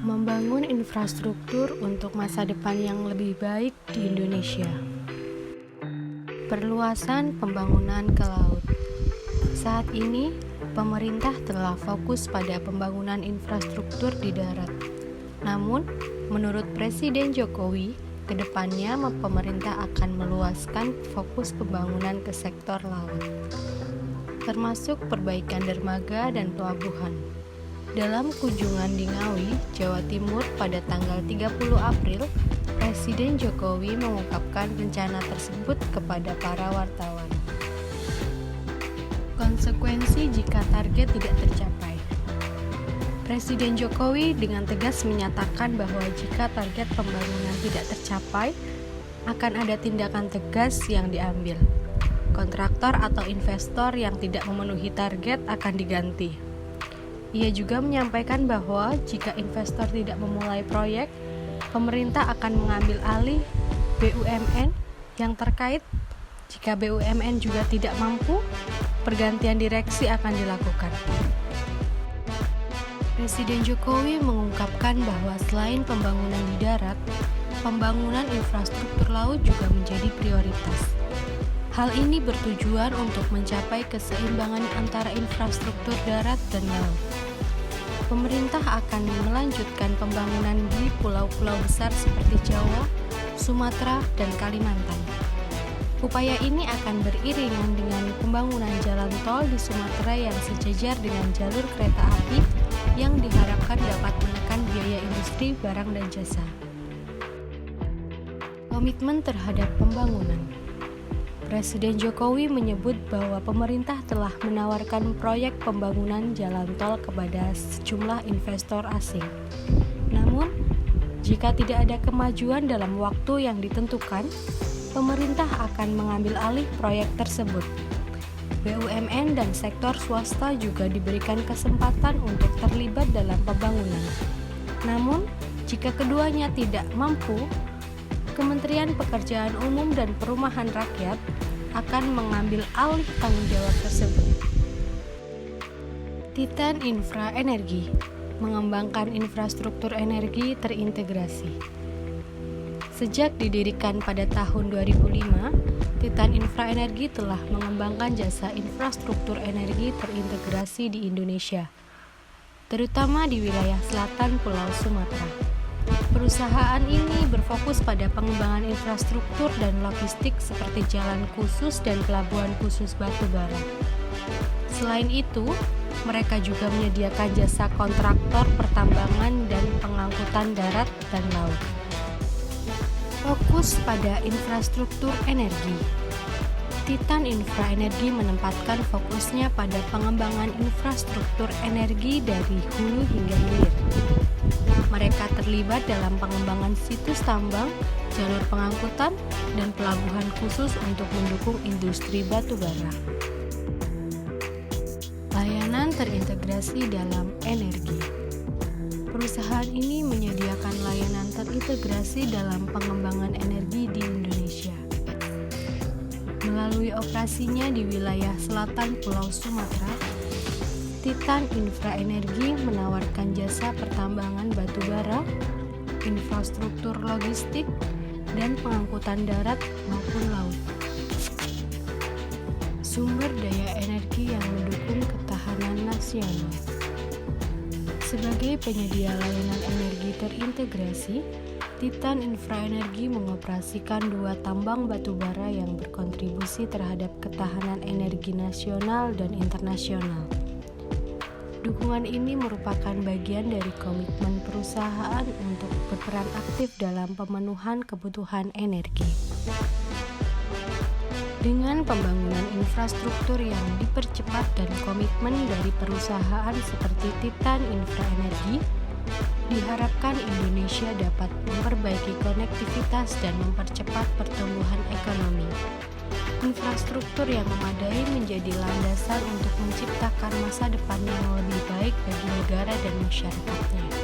Membangun infrastruktur untuk masa depan yang lebih baik di Indonesia. Perluasan pembangunan ke laut. Saat ini, pemerintah telah fokus pada pembangunan infrastruktur di darat. Namun, menurut Presiden Jokowi, kedepannya pemerintah akan meluaskan fokus pembangunan ke sektor laut, termasuk perbaikan dermaga dan pelabuhan. Dalam kunjungan di Ngawi, Jawa Timur pada tanggal 30 April, Presiden Jokowi mengungkapkan rencana tersebut kepada para wartawan. Konsekuensi jika target tidak tercapai. Presiden Jokowi dengan tegas menyatakan bahwa jika target pembangunan tidak tercapai, akan ada tindakan tegas yang diambil. Kontraktor atau investor yang tidak memenuhi target akan diganti. Ia juga menyampaikan bahwa jika investor tidak memulai proyek, pemerintah akan mengambil alih BUMN yang terkait. Jika BUMN juga tidak mampu, pergantian direksi akan dilakukan. Presiden Jokowi mengungkapkan bahwa selain pembangunan di darat, pembangunan infrastruktur laut juga menjadi prioritas. Hal ini bertujuan untuk mencapai keseimbangan antara infrastruktur darat dan laut. Pemerintah akan melanjutkan pembangunan di pulau-pulau besar seperti Jawa, Sumatera, dan Kalimantan. Upaya ini akan beriringan dengan pembangunan jalan tol di Sumatera yang sejajar dengan jalur kereta api yang diharapkan dapat menekan biaya industri barang dan jasa. Komitmen terhadap pembangunan. Presiden Jokowi menyebut bahwa pemerintah telah menawarkan proyek pembangunan jalan tol kepada sejumlah investor asing. Namun, jika tidak ada kemajuan dalam waktu yang ditentukan, pemerintah akan mengambil alih proyek tersebut. BUMN dan sektor swasta juga diberikan kesempatan untuk terlibat dalam pembangunan. Namun, jika keduanya tidak mampu, Kementerian Pekerjaan Umum dan Perumahan Rakyat akan mengambil alih tanggung jawab tersebut. Titan Infra Energi mengembangkan infrastruktur energi terintegrasi. Sejak didirikan pada tahun 2005, Titan Infra Energi telah mengembangkan jasa infrastruktur energi terintegrasi di Indonesia, terutama di wilayah selatan Pulau Sumatera. Perusahaan ini berfokus pada pengembangan infrastruktur dan logistik seperti jalan khusus dan pelabuhan khusus batubara. Selain itu, mereka juga menyediakan jasa kontraktor pertambangan dan pengangkutan darat dan laut. Fokus pada infrastruktur energi. Titan Infra Energi menempatkan fokusnya pada pengembangan infrastruktur energi dari hulu hingga hilir. Mereka terlibat dalam pengembangan situs tambang, jalur pengangkutan, dan pelabuhan khusus untuk mendukung industri batubara. Layanan terintegrasi dalam energi. Perusahaan ini menyediakan layanan terintegrasi dalam pengembangan energi di Indonesia. Melalui operasinya di wilayah selatan Pulau Sumatera, Titan Infra Energi menawarkan jasa pertambangan batubara, infrastruktur logistik, dan pengangkutan darat maupun laut. Sumber daya energi yang mendukung ketahanan nasional. Sebagai penyedia layanan energi terintegrasi, Titan Infra Energi mengoperasikan 2 tambang batubara yang berkontribusi terhadap ketahanan energi nasional dan internasional. Dukungan ini merupakan bagian dari komitmen perusahaan untuk berperan aktif dalam pemenuhan kebutuhan energi. Dengan pembangunan infrastruktur yang dipercepat dan komitmen dari perusahaan seperti Titan Infra Energi, diharapkan Indonesia dapat memperbaiki konektivitas dan mempercepat pertumbuhan ekonomi. Infrastruktur yang memadai menjadi landasan untuk menciptakan masa depan yang lebih baik bagi negara dan masyarakatnya.